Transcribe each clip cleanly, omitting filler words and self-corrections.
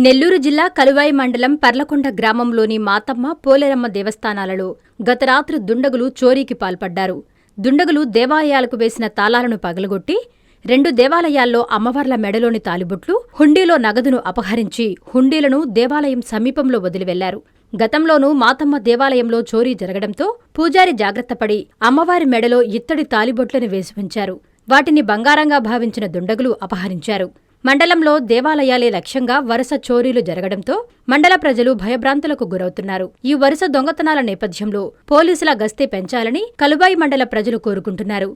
నెల్లూరు జిల్లా కలువాయి మండలం పర్లకొండ గ్రామంలోని మాతమ్మ, పోలేరమ్మ దేవస్థానాలలో గత రాత్రి దుండగులు చోరీకి పాల్పడ్డారు. దుండగులు దేవాలయాలకు వేసిన తాళాలను పగలగొట్టి 2 దేవాలయాల్లో అమ్మవార్ల మెడలోని తాలిబొట్లు, హుండీలో నగదును అపహరించి హుండీలను దేవాలయం సమీపంలో వదిలివెళ్లారు. గతంలోనూ మాతమ్మ దేవాలయంలో చోరీ జరగడంతో పూజారి జాగ్రత్తపడి అమ్మవారి మెడలో ఇత్తడి తాలిబొట్లను వేసి ఉంచారు. వాటిని బంగారంగా భావించిన దుండగులు అపహరించారు. మండలంలో దేవాలయాలే లక్ష్యంగా వరుస చోరీలు జరగడంతో మండల ప్రజలు భయభ్రాంతులకు గురవుతున్నారు. ఈ వరుస దొంగతనాల నేపథ్యంలో పోలీసుల గస్తీ పెంచాలని కలువాయి మండల ప్రజలు కోరుకుంటున్నారు.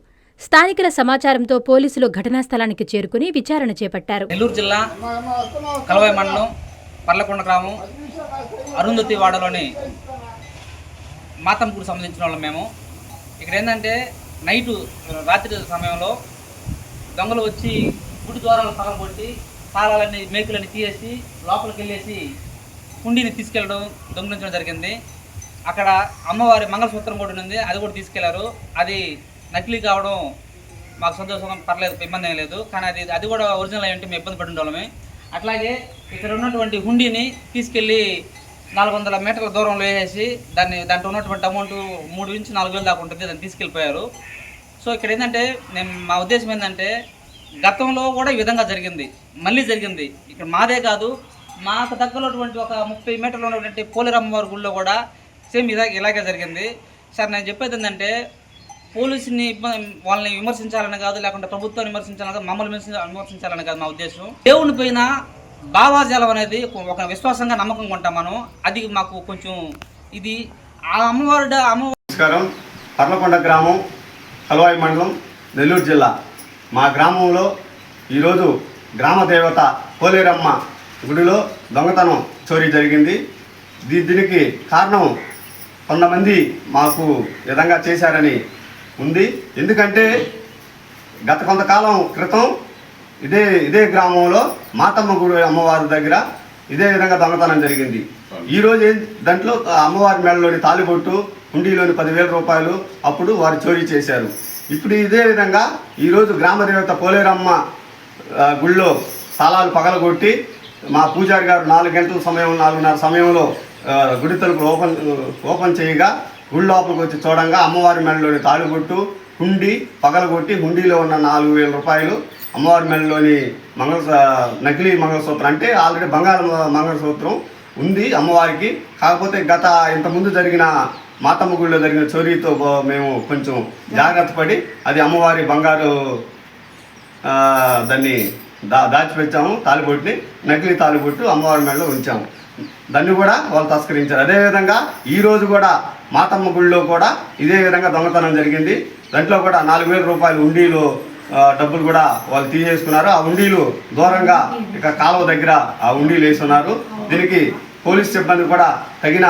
స్థానికుల సమాచారంతో పోలీసులు ఘటనా స్థలానికి చేరుకుని విచారణ చేపట్టారు. నెల్లూరు జిల్లా కలువాయి మండలం పర్లకొండ గ్రామం అరుంధతి వాడలోని మాతమ్మకు సంబంధించిన వాళ్ళం మేము. ఇక్కడ ఏంటంటే రాత్రి సమయంలో దొంగలు వచ్చి గుడి ద్వారాలు పగలగొట్టి తాళాలన్నీ మేకులన్నీ తీసేసి లోపలికి వెళ్ళేసి హుండీని తీసుకెళ్ళడం దొంగలించడం జరిగింది. అక్కడ అమ్మవారి మంగళసూత్రం కూడా ఉంది, అది కూడా తీసుకెళ్లారు. అది నకిలీ కావడం మాకు సంతోషం, పర్లేదు, ఇబ్బంది ఏం లేదు. కానీ అది కూడా ఒరిజినల్ అయ్యి ఉంటే మేము ఇబ్బంది పడి వాళ్ళమే. అట్లాగే ఇక్కడ ఉన్నటువంటి హుండీని తీసుకెళ్ళి 400 మీటర్ల దూరంలో వేసేసి దాంట్లో ఉన్నటువంటి అమౌంట్ 3 నుంచి 4 వేలు దాకా ఉంటుంది, దాన్ని తీసుకెళ్ళిపోయారు. సో ఇక్కడ ఏంటంటే మా ఉద్దేశం ఏంటంటే గతంలో కూడా ఈ విధంగా జరిగింది, మళ్ళీ జరిగింది. ఇక్కడ మాదే కాదు, మాకు దగ్గరటువంటి ఒక 30 మీటర్లు ఉన్నటువంటి పోలేరమ్మవారి గుళ్ళో కూడా సేమ్ ఇలాగే జరిగింది. సార్ నేను చెప్పేది ఏంటంటే పోలీసుని వాళ్ళని విమర్శించాలని కాదు, లేకుంటే ప్రభుత్వాన్ని విమర్శించాలని కాదు, మమ్మల్ని విమర్శించాలని కాదు మా ఉద్దేశం. దేవుని పైన భావాజాలం అనేది ఒక విశ్వాసంగా నమ్మకంగా ఉంటాం మనం. అది మాకు కొంచెం ఇది ఆ అమ్మవారి నమస్కారం. పర్లకొండ గ్రామం, కలువాయి మండలం, నెల్లూరు జిల్లా. మా గ్రామంలో ఈరోజు గ్రామ దేవత పోలేరమ్మ గుడిలో దొంగతనం చోరీ జరిగింది. దీనికి కారణం కొంతమంది మాకు విధంగా చేశారని ఉంది. ఎందుకంటే గత కొంతకాలం క్రితం ఇదే గ్రామంలో మాతమ్మ గుడి అమ్మవారి దగ్గర ఇదే విధంగా దొంగతనం జరిగింది. ఈరోజు దాంట్లో అమ్మవారి మెడలోని తాలిబొట్టు, హుండీలోని 10,000 రూపాయలు అప్పుడు వారు చోరీ చేశారు. ఇప్పుడు ఇదే విధంగా ఈరోజు గ్రామదేవత పోలేరమ్మ గుళ్ళో తాళాలు పగలగొట్టి మా పూజారి గారు 4:30 సమయంలో గుడి తలుపులు ఓపెన్ చేయగా గుడి లోపలికి వచ్చి చూడంగా అమ్మవారి మెడలోని తాళిబొట్టు, హుండీ పగలగొట్టి హుండీలో ఉన్న 4,000 రూపాయలు, అమ్మవారి మెడలోని నకిలీ మంగళసూత్రం, అంటే ఆల్రెడీ బంగారు మంగళసూత్రం ఉంది అమ్మవారికి. కాకపోతే ఇంతకుముందు జరిగిన మాతమ్మ గుడిలో జరిగిన చోరీతో మేము కొంచెం జాగ్రత్త పడి అది అమ్మవారి బంగారు దాన్ని దాచిపెట్టాము. తాలిబొట్టుని, నకిలీ తాలిబొట్టు అమ్మవారి మెడలో ఉంచాము. దాన్ని కూడా వాళ్ళు తస్కరించారు. అదేవిధంగా ఈరోజు కూడా మాతమ్మ గుడిలో కూడా ఇదే విధంగా దొంగతనం జరిగింది. దాంట్లో కూడా 4,000 రూపాయలు హుండీలో డబ్బులు కూడా వాళ్ళు తీసేసుకున్నారు. ఆ హుండీలు దూరంగా ఇక కాలువ దగ్గర ఆ హుండీలు వేస్తున్నారు. దీనికి పోలీస్ సిబ్బంది కూడా తగిన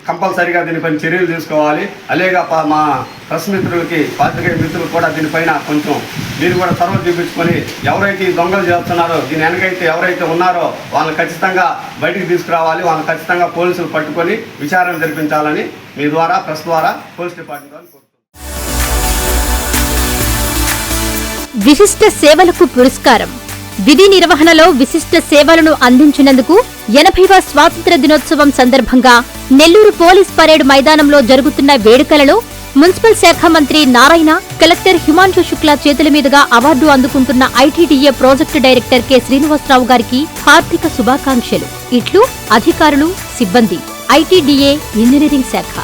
కంపల్సరీగా దీనిపైన చర్యలు తీసుకోవాలి. అలాగే మా ప్రెస్ మిత్రులకి, పాత్రికేయ మిత్రులకు కూడా దీనిపైన కొంచెం మీరు కూడా చొరవ చూపించుకొని ఎవరైతే ఈ దొంగలు చేస్తున్నారో, దీని వెనకైతే ఎవరైతే ఉన్నారో వాళ్ళని ఖచ్చితంగా బయటికి తీసుకురావాలి. వాళ్ళని ఖచ్చితంగా పోలీసులు పట్టుకొని విచారణ జరిపించాలని మీ ద్వారా, ప్రెస్ ద్వారా పోలీస్ డిపార్ట్మెంట్ కోరుతున్నాను. విశిష్ట సేవలకు పురస్కారం. విధి నిర్వహణలో విశిష్ట సేవలను అందించినందుకు 80వ స్వాతంత్ర్య దినోత్సవం సందర్భంగా నెల్లూరు పోలీస్ పరేడ్ మైదానంలో జరుగుతున్న వేడుకలలో మున్సిపల్ శాఖ మంత్రి నారాయణ, కలెక్టర్ హిమాంశు శుక్లా చేతుల మీదుగా అవార్డు అందుకుంటున్న ITDA project director K Srinivasarao గారికి హార్దిక శుభాకాంక్షలు. ఇట్లు అధికారులు, సిబ్బంది, ఐటీడీఏ ఇంజనీరింగ్ శాఖ.